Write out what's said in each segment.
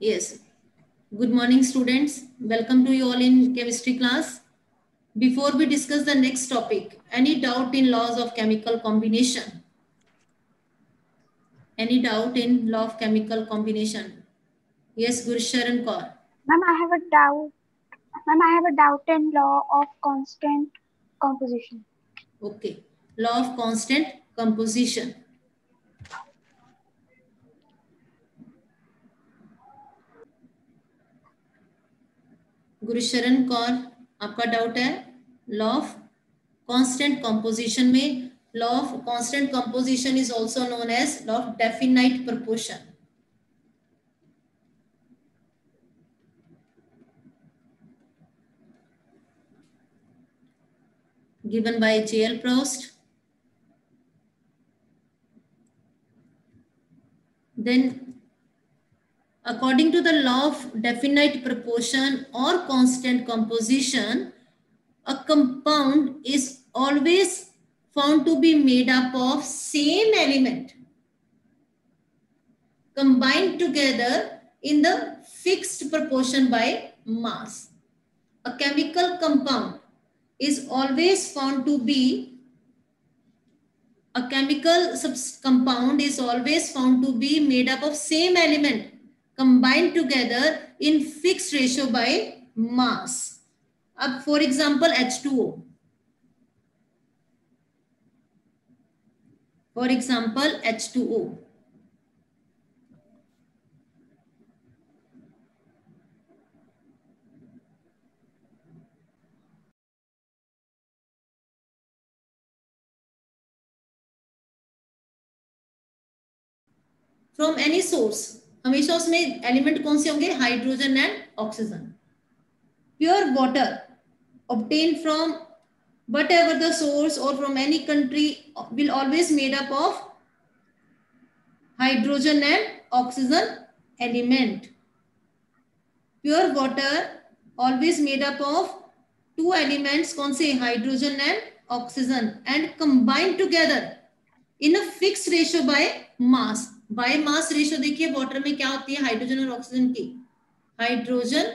Yes. Good morning, students. Welcome to you all in chemistry class. Before we discuss the next topic, any doubt in laws of chemical combination? Any doubt in law of chemical combination? Yes, Gursharan Kaur. Ma'am, I have a doubt. Ma'am, I have a doubt in law of constant composition. Okay. Law of constant composition. Gursharan Kaur, आपका doubt है law of constant composition में. Law of constant composition is also known as law of definite proportion. Given by J.L. Proust. Then, according to the law of definite proportion or constant composition, a compound is always found to be made up of same element combined together in the fixed proportion by mass. A chemical compound is always found to be compound is always found to be made up of same element combined together in fixed ratio by mass. Ab, for example, H2O. For example, H2O. From any source, हमेशा उसमें element कौन से होंगे? Hydrogen and oxygen. Pure water obtained from whatever the source or from any country will always made up of hydrogen and oxygen element. Pure water always made up of two elements, कौन से? Hydrogen and oxygen, and combined together in a fixed ratio by mass. By mass ratio देखिए water में क्या होती है hydrogen और oxygen की? Hydrogen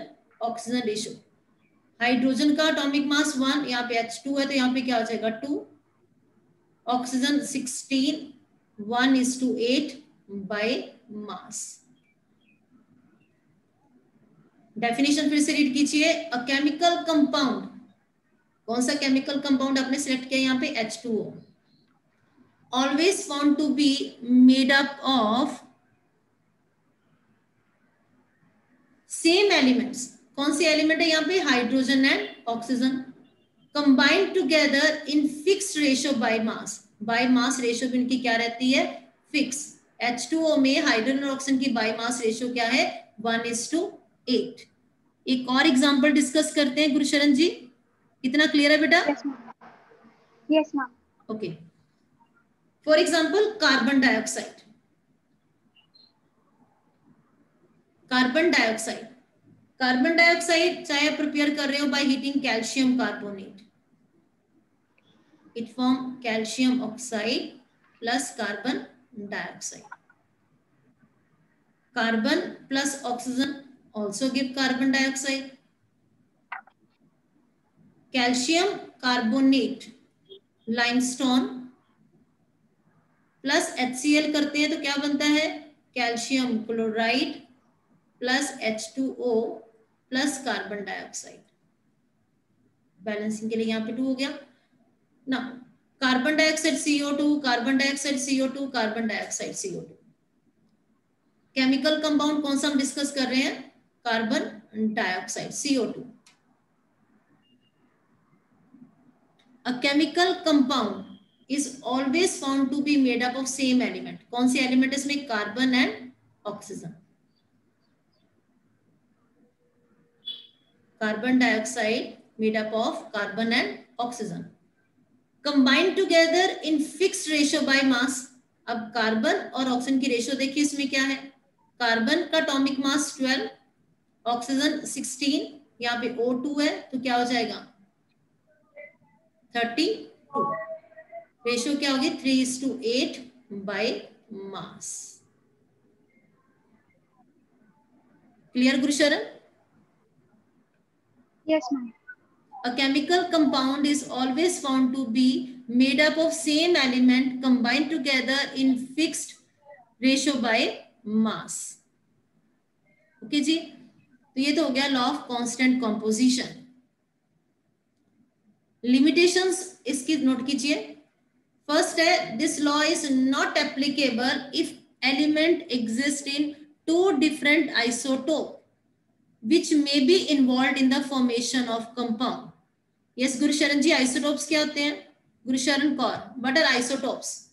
oxygen ratio. Hydrogen का एटॉमिक मास 1, यहाँ पे H2 है तो यहाँ पे क्या हो जाएगा 2. Oxygen 16, 1:8 by mass. डेफिनेशन फिर से रीड कीजिए. अ केमिकल कंपाउंड, कौन सा केमिकल कंपाउंड आपने सिलेक्ट किया यहाँ पे? H2O. Always found to be made up of same elements. कौन से एलिमेंट है यहाँ पे? Hydrogen and oxygen. Combined together in fixed ratio by mass. By mass ratio इनकी क्या रहती है? फिक्स. H2O में हाइड्रोजन और ऑक्सीजन की बाय मास रेशियो क्या है? 1:8. एक और एग्जांपल डिस्कस करते हैं गुरुशरण जी. कितना क्लियर है बेटा? Yes, ma'am. Yes, ma'am. Okay. For example carbon dioxide. Carbon dioxide. Carbon dioxide चाहे आप प्रिपेयर कर रहे हो by heating calcium carbonate, it form calcium oxide plus carbon dioxide. Carbon plus oxygen also give carbon dioxide. Calcium carbonate limestone plus HCl करते हैं तो क्या बनता है? Calcium chloride plus H2O plus carbon dioxide. Balancing के लिए यहाँ पे 2 हो गया ना. Carbon dioxide CO2, carbon dioxide CO2, carbon dioxide CO2. Chemical compound कौन सा हम डिस्कस कर रहे हैं? Carbon dioxide CO2. A chemical compound is always found to be made up of same element. कौन सी एलिमेंट इसमें? Carbon and oxygen. Carbon dioxide made up of carbon and oxygen combined together in fixed ratio by mass. अब carbon और oxygen की ratio देखिए इसमें क्या है? Carbon का एटॉमिक मास 12, ऑक्सीजन 16, यहाँ पे O2 है तो क्या हो जाएगा? 32. रेशियो क्या होगी? 3:8 by mass. Clear, Gurucharan? Yes, ma'am. A chemical compound is always found to be made up of same element combined together in fixed ratio by mass. Okay जी, तो ये तो हो गया law of constant composition. Limitations इसकी note कीजिए. First है, this law is not applicable if element exist in two different isotope which may be involved in the formation of compound. Yes, Gurucharan ji, isotopes क्या होते हैं? Gurucharan Kaur, what are isotopes?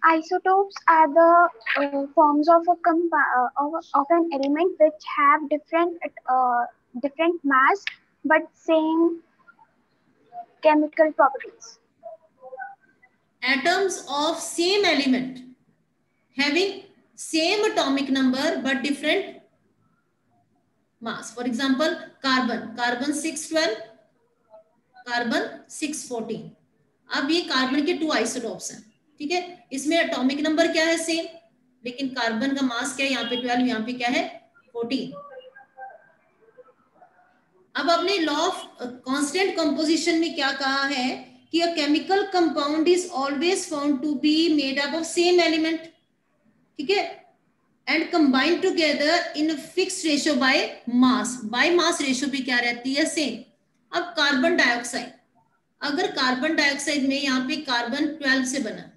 Isotopes are the forms of of an element which have different mass but same chemical properties. Atoms of same element having same atomic number but different mass. For example, carbon 612, carbon 614. अब ये carbon के 2 isotopes हैं, ठीक है. इसमें atomic number क्या है? Same, लेकिन कार्बन का मास क्या है? यहाँ पे 12, यहाँ पे क्या है? 14. अब आपने लॉ ऑफ कांस्टेंट कंपोजिशन में क्या कहा है कि a chemical compound is always found to be made up of same element, ठीक है, and combined together in fixed ratio by mass. By mass ratio भी क्या रहती है? सेम. अब कार्बन डाइऑक्साइड, अगर कार्बन डाइऑक्साइड में यहाँ पे कार्बन 12 से बना,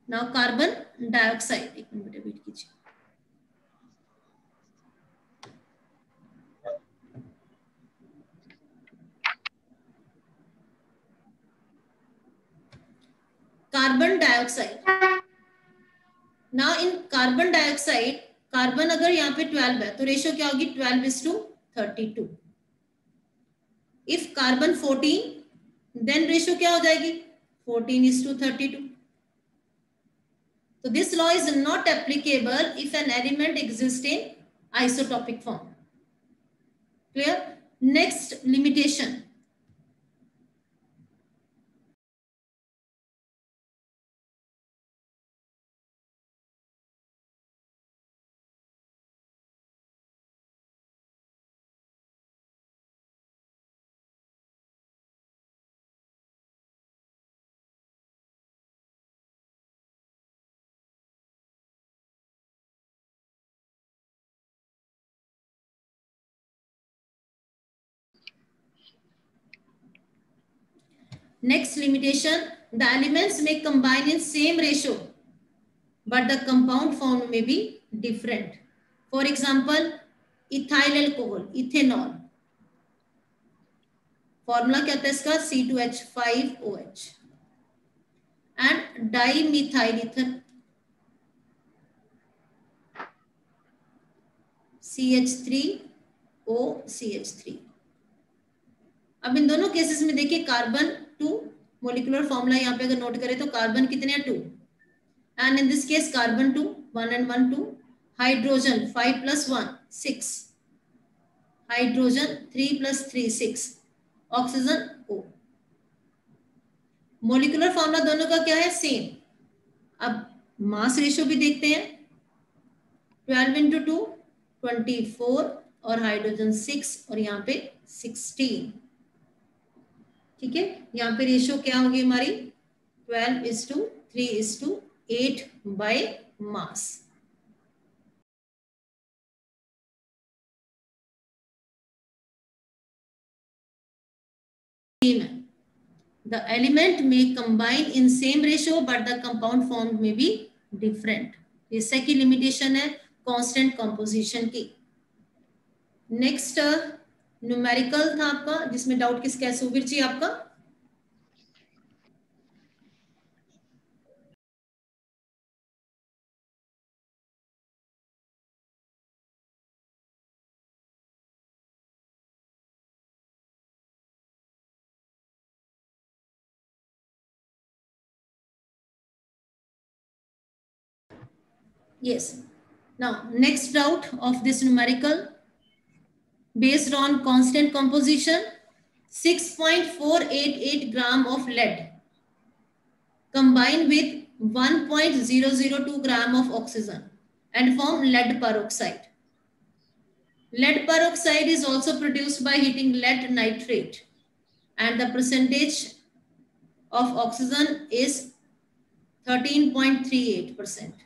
नाउ कार्बन डाइऑक्साइड, एक मिनट वेट कीजिए. Carbon dioxide, now in carbon dioxide, carbon अगर यहाँ पे 12 है तो रेशियो क्या होगी? 12:32. इफ कार्बन 14, देन रेशियो क्या हो जाएगी? 14:32. So this law is not applicable if an element exists in isotopic form. Clear? Next limitation. Next limitation, the elements may combine in same ratio, but the compound formed may be different. For example, ethyl alcohol, ethanol. Formula क्या था इसका? C2H5OH. And dimethyl ether, CH3OCH3. अब इन दोनों cases में देखिए carbon 2, molecular formula यहाँ पे अगर नोट करें तो कार्बन कितने हैं? 2. And in this case carbon 2, 1 and 1 2. Hydrogen 5 + 1 6. Hydrogen 3 + 3 6. Oxygen O. Molecular formula दोनों का क्या है? सेम. अब मास रेशियो भी देखते हैं. 12 × 2 24 और हाइड्रोजन 6 और यहाँ पे 16. ठीक है, यहाँ पे रेशियो क्या होगी हमारी? 12:3:8 by mass. The element may combine in same ratio but the compound formed may be different. ये सेकंड लिमिटेशन है कांस्टेंट कंपोजिशन की. नेक्स्ट न्यूमेरिकल था आपका, जिसमें डाउट किसका है? सुवीर जी आपका. Yes, Now, next doubt of this numerical, based on constant composition, 6.488 gram of lead combined with 1.002 gram of oxygen and form lead peroxide. Lead peroxide is also produced by heating lead nitrate, and the percentage of oxygen is 13.38%.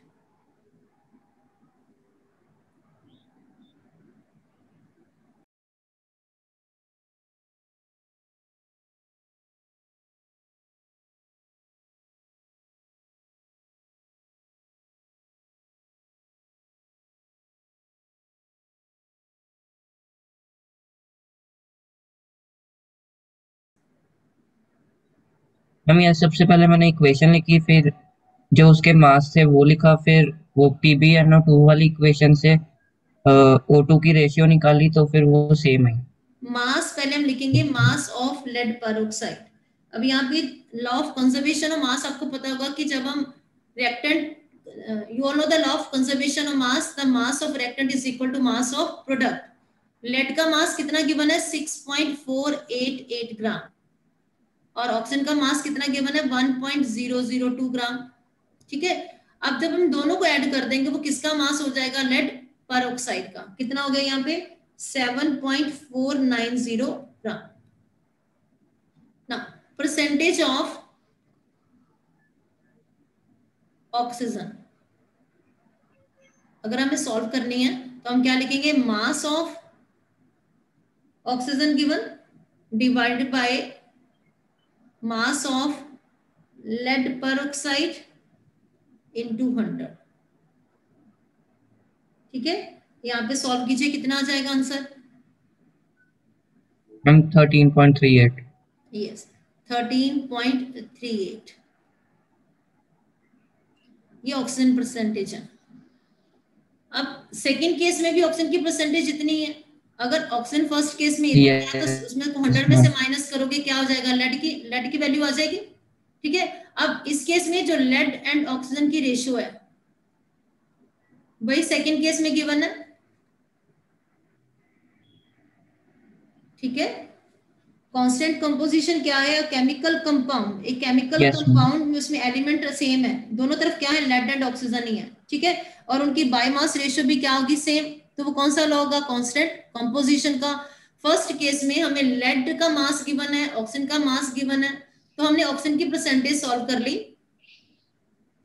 Ma'am ये सबसे पहले मैंने equation लिखी, फिर जो उसके मास थे वो लिखा, फिर वो PbNO2 वाली इक्वेशन से O2 की रेशियो निकाली, तो फिर वो सेम है। मास पहले हम लिखेंगे मास ऑफ लेड पेरोक्साइड। अब यहाँ पे law of conservation of mass आपको पता होगा कि जब हम reactant, you all know the law of conservation of mass, the mass of reactant is equal to mass of product. Lead का मास कितना गिवन है 6.488 ग्राम और ऑक्सीजन का मास कितना गिवन है 1.002 ग्राम। ठीक है, अब जब हम दोनों को ऐड कर देंगे वो किसका मास हो जाएगा, लेड पेरोक्साइड का। कितना हो गया यहाँ पे 7.490 ग्राम। ना परसेंटेज ऑफ ऑक्सीजन अगर हमें सॉल्व करनी है तो हम क्या लिखेंगे, mass of oxygen given divided by mass of lead peroxide into 100। ठीक है, यहाँ पे सॉल्व कीजिए, कितना आ जाएगा आंसर, मैम 13.38। यस 13.38। ये ऑक्सीजन परसेंटेज है। अब सेकंड केस में भी ऑक्सीजन की परसेंटेज इतनी है। अगर ऑक्सीजन फर्स्ट केस में इतना है तो उसमें 100 में से माइनस करोगे क्या हो जाएगा, लेड की वैल्यू आ जाएगी। ठीक है, अब इस केस में जो लेड एंड ऑक्सीजन की रेशियो है वही सेकंड केस में गिवन है। ठीक है, कांस्टेंट कंपोजिशन क्या है, केमिकल कंपाउंड। एक केमिकल कंपाउंड में उसमें एलिमेंट सेम है, दोनों तरफ क्या है, लेड एंड ऑक्सीजन ही है। ठीक है, और उनकी बायोमास रेशियो भी क्या होगी, सेम। तो वो कौन सा लॉ होगा, कांस्टेंट कंपोजिशन का। फर्स्ट केस में हमें लेड का मास गिवन है, ऑक्सीजन का मास गिवन है, तो हमने ऑक्सीजन की परसेंटेज सॉल्व कर ली।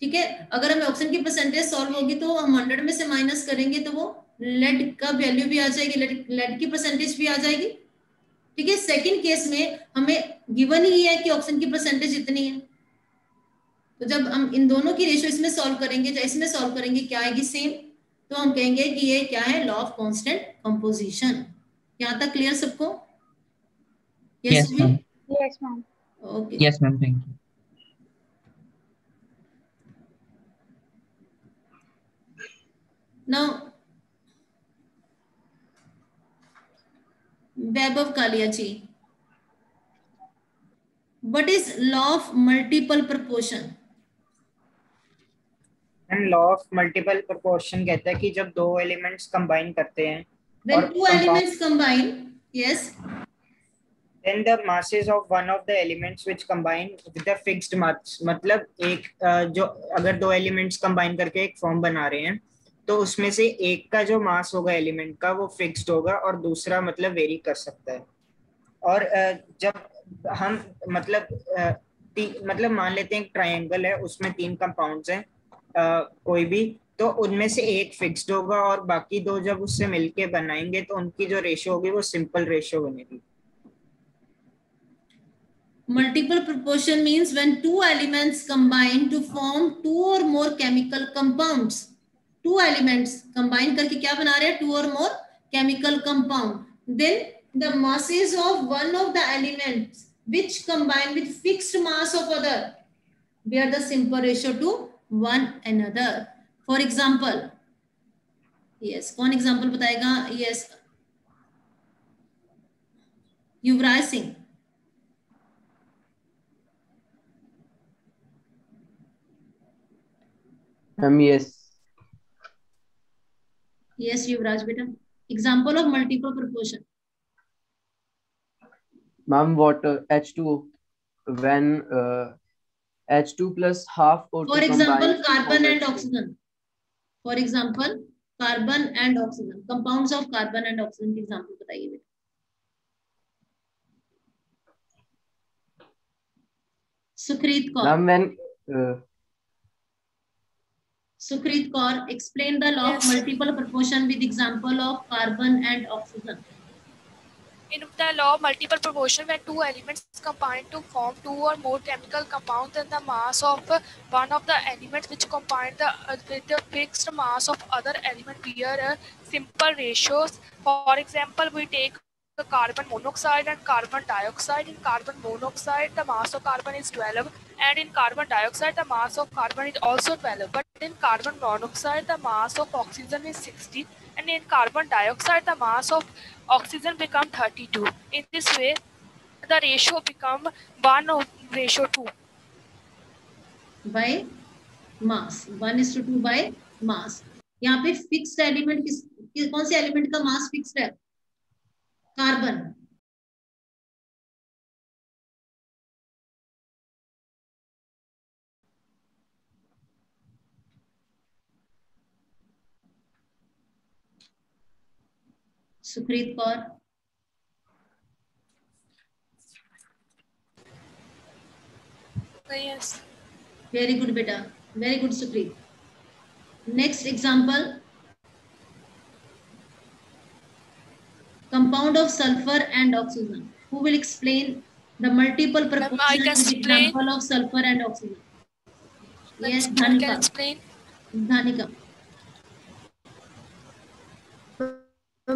ठीक है, अगर हमें ऑक्सीजन की परसेंटेज सॉल्व होगी तो हम 100 में से माइनस करेंगे तो वो लेड का वैल्यू भी आ जाएगी, लेड की परसेंटेज भी आ जाएगी। ठीक है, सेकंड केस में हमें गिवन ही है कि ऑक्सीजन की परसेंटेज इतनी है, तो जब हम इन दोनों की रेशियो इसमें सॉल्व करेंगे या इसमें सॉल्व करेंगे क्या आएगी, सेम। तो हम कहेंगे कि ये क्या है, लॉ ऑफ कांस्टेंट कंपोजिशन। यहां तक क्लियर सबको? Yes ma'am. Yes, ma'am. Okay, yes ma'am, thank you. Now Vaibhav Kalia ji, what is law of multiple proportion? Law of multiple proportion कहता है कि जब दो एलिमेंट्स कंबाइन करते हैं When और two elements combine, yes, then the masses of one of the elements which combine with a fixed mass, मतलब एक जो अगर दो एलिमेंट्स कंबाइन करके एक फॉर्म बना रहे हैं तो उसमें से एक का जो मास होगा एलिमेंट का वो फिक्स्ड होगा और दूसरा मतलब वेरी कर सकता है। और जब हम मतलब मान लेते हैं एक ट्रायंगल है, उसमें 3 कंपाउंड्स हैं कोई भी, तो उनमें से एक फिक्स्ड होगा और बाकी दो जब उससे मिलके बनाएंगे तो उनकी जो रेशियो होगी वो सिंपल रेशियो बनेगी। multiple proportion means when two elements combine to form two or more chemical compounds. Two elements combine करके क्या बना रहे हैं, two or more chemical compound. Then the masses of one of the elements which combine with fixed mass of other bear the simple ratio to one another. For example, yes, कौन example बताएगा? Yes, Yuvraj Singh. Yes. Yes, Yuvraj beta. Example of multiple proportion. Ma'am, water H2O when H2 plus half O2 For example, combines to carbon form and H2. oxygen. For example, carbon and oxygen. Compounds of carbon and oxygen के example बताइए बेटा. Sukhreet Kaur. Ma'am, when Sukhreet Kaur, explain the law of multiple proportion with example of carbon and oxygen. In the law of multiple proportion, when two elements combine to form two or more chemical compounds, then the mass of one of the elements which combine with the fixed mass of other element bear simple ratios. For example, we take carbon monoxide and carbon dioxide. In carbon monoxide, the mass of carbon is 12, and in carbon dioxide, the mass of carbon is also 12. But in carbon monoxide, the mass of oxygen is 60, and in carbon dioxide, the mass of oxygen become 32. In this way, the ratio become 1:2 by mass. 1:2 by mass. यहाँ पे fixed element कौन से element का मास fixed है? Carbon. Supreet Kaur. Yes. Very good beta. Very good Supreet. Next example. Compound of sulfur and oxygen. Who will explain the multiple proportion with example of sulfur and oxygen? Yes, Dhanika. Can explain. Dhanika.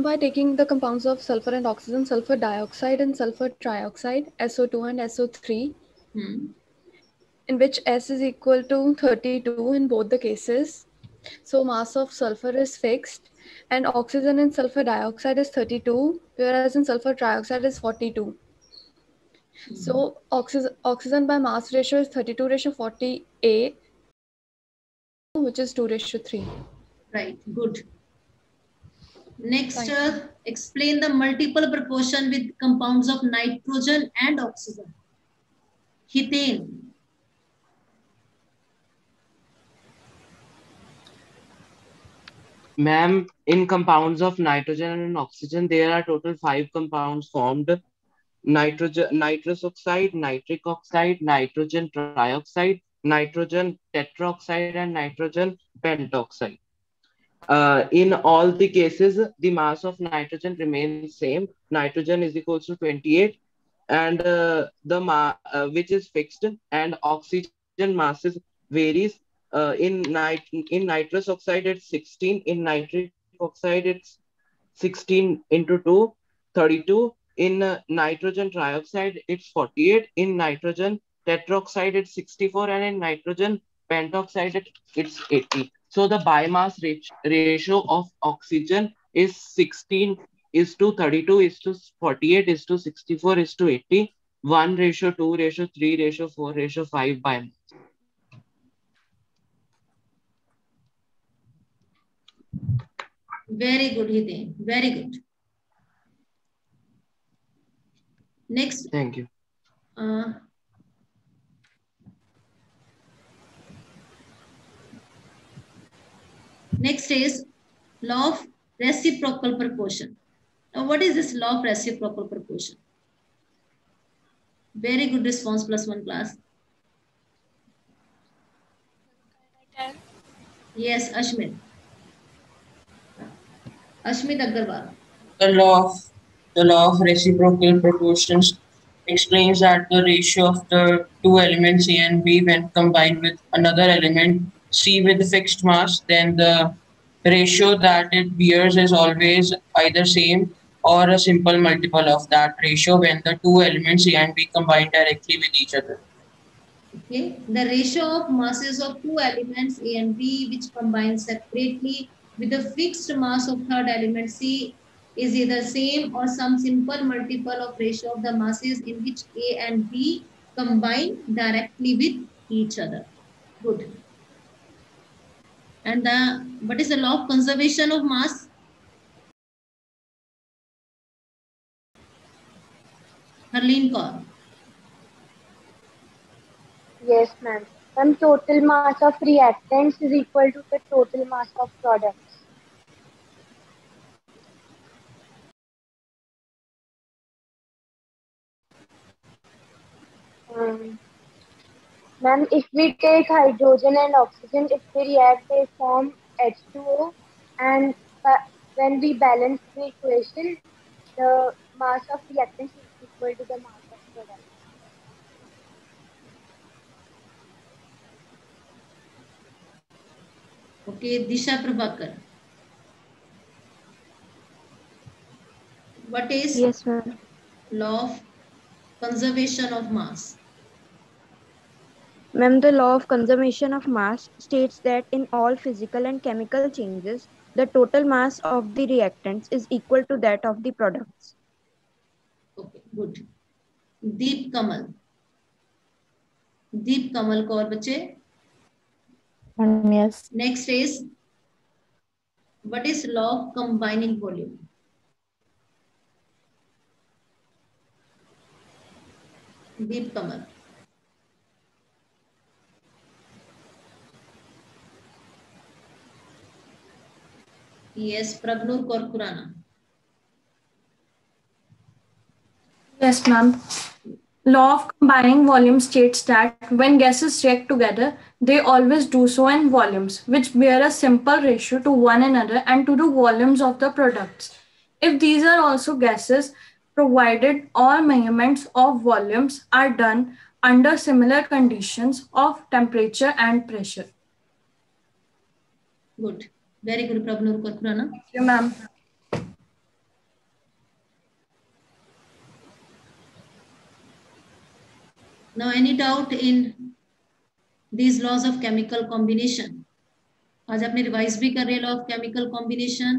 By taking the compounds of sulfur and oxygen, sulfur dioxide and sulfur trioxide, SO2 and SO3, in which S is equal to 32 in both the cases. So mass of sulfur is fixed, and oxygen in sulfur dioxide is 32, whereas in sulfur trioxide is 42. So oxygen by mass ratio is 32:48, which is 2:3. Right, good. Next, explain the multiple proportion with compounds of nitrogen and oxygen. Hiten. Ma'am, in compounds of nitrogen and oxygen, there are total 5 compounds formed. Nitrous oxide, nitric oxide, nitrogen trioxide, nitrogen tetroxide, and nitrogen pentoxide. In all the cases, the mass of nitrogen remains same. Nitrogen is equals to 28, and which is fixed, and oxygen masses varies. In nitrous oxide, it's 16. In nitric oxide, it's 16 into 2, 32. In nitrogen trioxide, it's 48. In nitrogen tetroxide, it's 64. And in nitrogen pentoxide, it's 80. So the biomass ratio of oxygen is 16:32:48:64:80, 1:2:3:4:5 biomass. Very good, Hiten. Very good. Next. Thank you. Next is law of reciprocal proportion. Now, what is this law of reciprocal proportion? Very good response, +1 class. Yes, Ashmit. Ashmit Agarwal. The law of reciprocal proportions explains that the ratio of the two elements A and B, when combined with another element C with fixed mass, then the ratio that it bears is always either same or a simple multiple of that ratio when the two elements A and B combine directly with each other. Okay, the ratio of masses of two elements A and B which combine separately with the fixed mass of third element C is either same or some simple multiple of ratio of the masses in which A and B combine directly with each other. Good. And what is the law of conservation of mass? Harleen Kaur. Yes, ma'am. Ma'am, total mass of reactants is equal to the total mass of products. Ma'am, if we take hydrogen and oxygen, if they react, they form H2O, and when we balance the equation, the mass of reactants is equal to the mass of products. Okay, Disha Prabhakar. What is Yes, ma'am. law of conservation of mass? Ma'am, the law of conservation of mass states that in all physical and chemical changes, the total mass of the reactants is equal to that of the products. Okay, good. Deep Kamal. Deep Kamal को और बच्चे? Yes. Next is, what is law of combining volume? Deep Kamal. Yes, Prabnur Kaur Khurana. Yes, ma'am. Law of combining volume states that when gases react together, they always do so in volumes which bear a simple ratio to one another and to the volumes of the products. If these are also gases, provided all measurements of volumes are done under similar conditions of temperature and pressure. Good. Very good, Prabnur Kaur Khurana. Thank you, ma'am. Now, any doubt in these laws of chemical combination? आज आपने revise भी कर रहे हैं law of chemical combination.